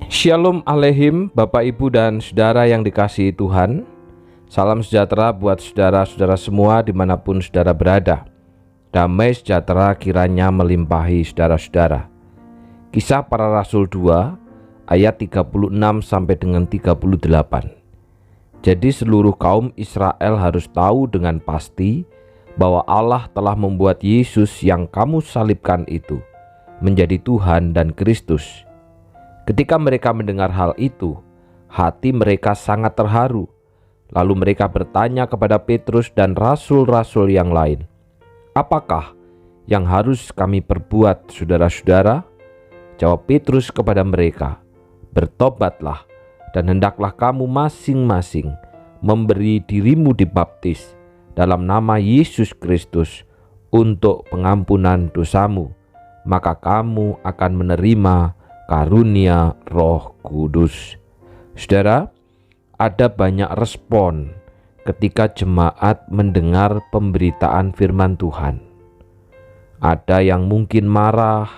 Shalom Aleihim, Bapak Ibu dan Saudara yang dikasihi Tuhan. Salam sejahtera buat saudara-saudara semua dimanapun saudara berada. Damai sejahtera kiranya melimpahi saudara-saudara. Kisah Para Rasul 2 ayat 36 sampai dengan 38. Jadi seluruh kaum Israel harus tahu dengan pasti bahwa Allah telah membuat Yesus yang kamu salibkan itu menjadi Tuhan dan Kristus. Ketika mereka mendengar hal itu, hati mereka sangat terharu. Lalu mereka bertanya kepada Petrus dan rasul-rasul yang lain, "Apakah yang harus kami perbuat, saudara-saudara?" Jawab Petrus kepada mereka, "Bertobatlah dan hendaklah kamu masing-masing memberi dirimu dibaptis dalam nama Yesus Kristus untuk pengampunan dosamu, maka kamu akan menerima karunia Roh Kudus." Saudara, ada banyak respon ketika jemaat mendengar pemberitaan firman Tuhan. Ada yang mungkin marah,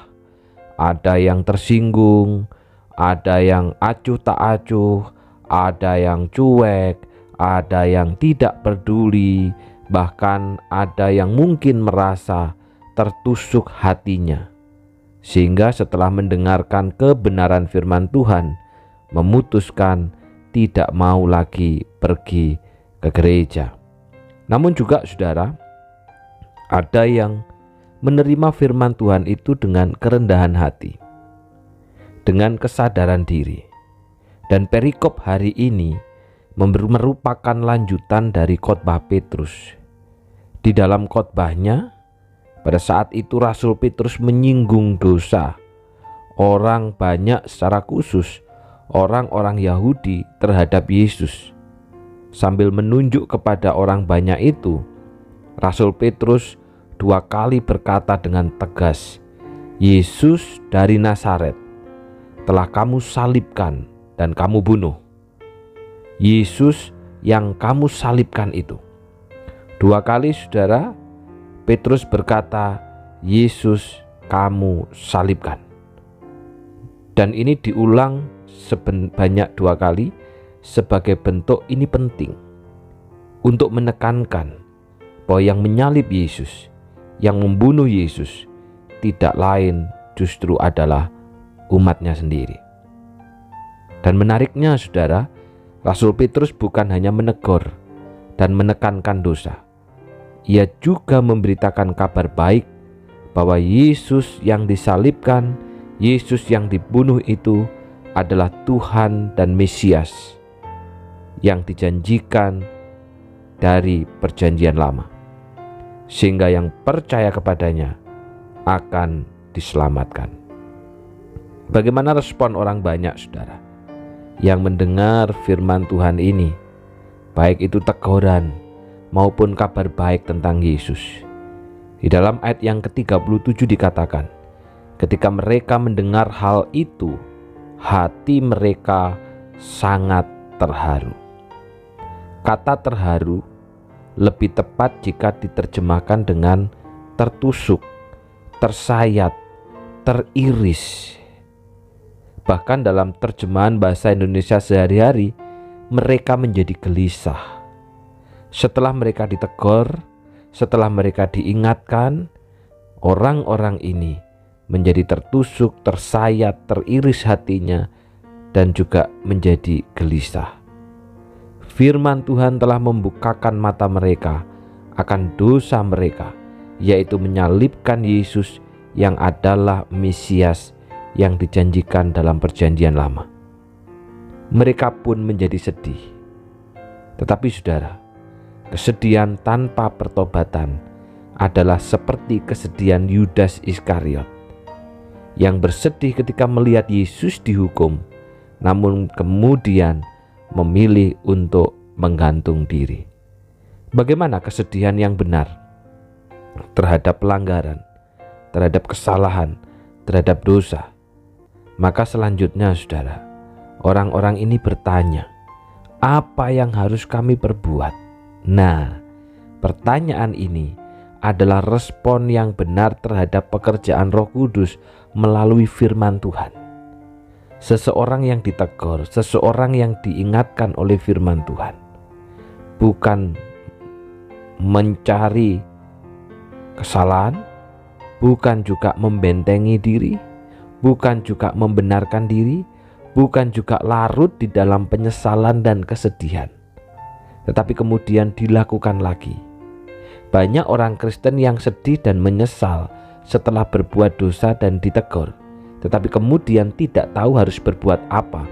ada yang tersinggung, ada yang acuh tak acuh, ada yang cuek, ada yang tidak peduli, bahkan ada yang mungkin merasa tertusuk hatinya. Sehingga setelah mendengarkan kebenaran firman Tuhan, memutuskan tidak mau lagi pergi ke gereja. Namun juga saudara, ada yang menerima firman Tuhan itu dengan kerendahan hati, dengan kesadaran diri. Dan perikop hari ini merupakan lanjutan dari khotbah Petrus. Di dalam khotbahnya, pada saat itu Rasul Petrus menyinggung dosa orang banyak, secara khusus orang-orang Yahudi terhadap Yesus. Sambil menunjuk kepada orang banyak itu, Rasul Petrus 2 kali berkata dengan tegas, "Yesus dari Nazaret telah kamu salibkan dan kamu bunuh." Yesus yang kamu salibkan itu. 2 kali saudara, Petrus berkata, "Yesus kamu salibkan." Dan ini diulang sebanyak 2 kali sebagai bentuk ini penting untuk menekankan bahwa yang menyalib Yesus, yang membunuh Yesus tidak lain justru adalah umatnya sendiri. Dan menariknya saudara, Rasul Petrus bukan hanya menegur dan menekankan dosa. Ia juga memberitakan kabar baik bahwa Yesus yang disalibkan, Yesus yang dibunuh itu adalah Tuhan dan Mesias yang dijanjikan dari perjanjian lama, sehingga yang percaya kepadanya akan diselamatkan. Bagaimana respon orang banyak saudara yang mendengar firman Tuhan ini, baik itu teguran maupun kabar baik tentang Yesus? Di dalam ayat yang ke-37 dikatakan, ketika mereka mendengar hal itu, hati mereka sangat terharu. Kata terharu lebih tepat jika diterjemahkan dengan tertusuk, tersayat, teriris. Bahkan dalam terjemahan bahasa Indonesia sehari-hari, mereka menjadi gelisah. Setelah mereka ditegur, setelah mereka diingatkan, orang-orang ini menjadi tertusuk, tersayat, teriris hatinya, dan juga menjadi gelisah. Firman Tuhan telah membukakan mata mereka akan dosa mereka, yaitu menyalibkan Yesus yang adalah Mesias yang dijanjikan dalam perjanjian lama. Mereka pun menjadi sedih. Tetapi saudara, kesedihan tanpa pertobatan adalah seperti kesedihan Yudas Iskariot yang bersedih ketika melihat Yesus dihukum, namun kemudian memilih untuk menggantung diri. Bagaimana kesedihan yang benar terhadap pelanggaran, terhadap kesalahan, terhadap dosa? Maka selanjutnya saudara, orang-orang ini bertanya, "Apa yang harus kami perbuat?" Nah, pertanyaan ini adalah respon yang benar terhadap pekerjaan Roh Kudus melalui firman Tuhan. seseorang yang ditegur, seseorang yang diingatkan oleh firman Tuhan, bukan mencari kesalahan, bukan juga membentengi diri, bukan juga membenarkan diri, bukan juga larut di dalam penyesalan dan kesedihan, tetapi kemudian dilakukan lagi. Banyak orang Kristen yang sedih dan menyesal setelah berbuat dosa dan ditegur, tetapi kemudian tidak tahu harus berbuat apa,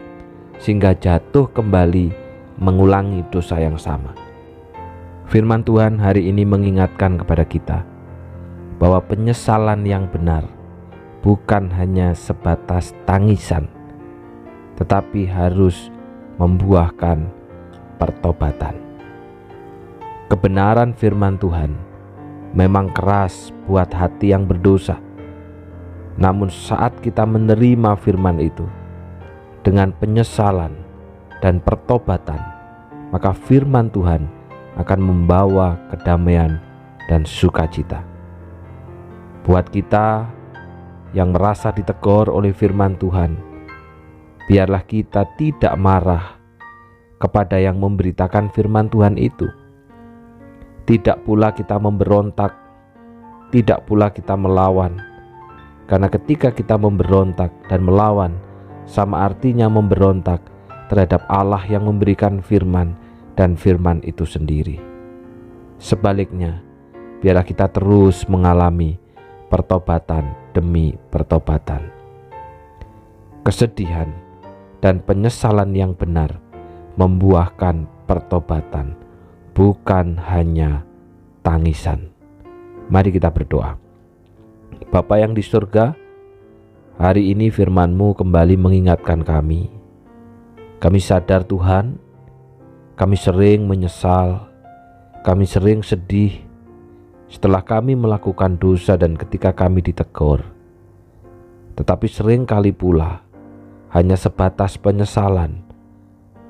sehingga jatuh kembali mengulangi dosa yang sama. Firman Tuhan hari ini mengingatkan kepada kita bahwa penyesalan yang benar bukan hanya sebatas tangisan, tetapi harus membuahkan pertobatan. Kebenaran firman Tuhan memang keras buat hati yang berdosa. Namun saat kita menerima firman itu dengan penyesalan dan pertobatan, maka firman Tuhan akan membawa kedamaian dan sukacita. Buat kita yang merasa ditegur oleh firman Tuhan, biarlah kita tidak marah kepada yang memberitakan firman Tuhan itu. Tidak pula kita memberontak, tidak pula kita melawan. Karena ketika kita memberontak dan melawan, sama artinya memberontak terhadap Allah yang memberikan firman dan firman itu sendiri. Sebaliknya, biarlah kita terus mengalami pertobatan demi pertobatan. Kesedihan dan penyesalan yang benar membuahkan pertobatan, bukan hanya tangisan. Mari kita berdoa. Bapa yang di surga, hari ini firman-Mu kembali mengingatkan kami. Kami sadar Tuhan, kami sering menyesal, kami sering sedih setelah kami melakukan dosa dan ketika kami ditegur. Tetapi sering kali pula hanya sebatas penyesalan,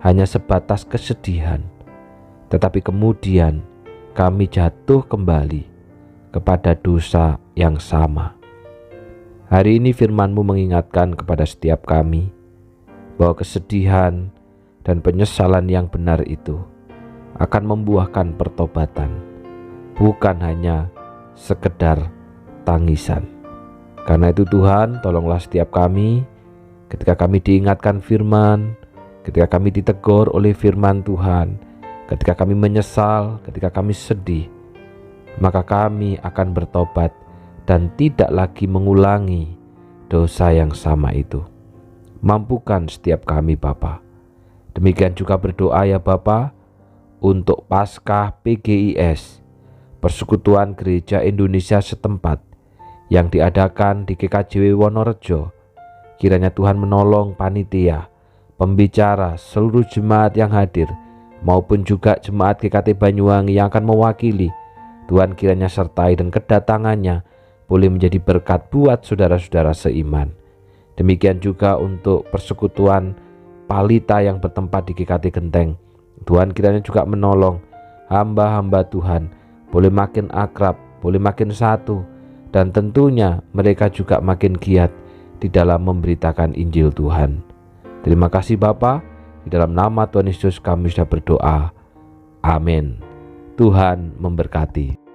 hanya sebatas kesedihan, tetapi kemudian kami jatuh kembali kepada dosa yang sama. Hari ini firman-Mu mengingatkan kepada setiap kami bahwa kesedihan dan penyesalan yang benar itu akan membuahkan pertobatan, bukan hanya sekedar tangisan. Karena itu Tuhan, tolonglah setiap kami ketika kami diingatkan firman, ketika kami ditegur oleh firman Tuhan, ketika kami menyesal, ketika kami sedih, maka kami akan bertobat dan tidak lagi mengulangi dosa yang sama itu. Mampukan setiap kami Bapa. Demikian juga berdoa ya Bapa untuk Paskah PGIS, Persekutuan Gereja Indonesia setempat yang diadakan di GKJW Wonorejo. Kiranya Tuhan menolong panitia, pembicara, seluruh jemaat yang hadir, maupun juga jemaat GKT Banyuwangi yang akan mewakili. Tuhan kiranya sertai dan kedatangannya boleh menjadi berkat buat saudara-saudara seiman. Demikian juga untuk persekutuan Palita yang bertempat di GKT Genteng. Tuhan kiranya juga menolong hamba-hamba Tuhan boleh makin akrab, boleh makin satu, dan tentunya mereka juga makin giat di dalam memberitakan Injil Tuhan. Terima kasih Bapa, di dalam nama Tuhan Yesus kami sudah berdoa. Amin. Tuhan memberkati.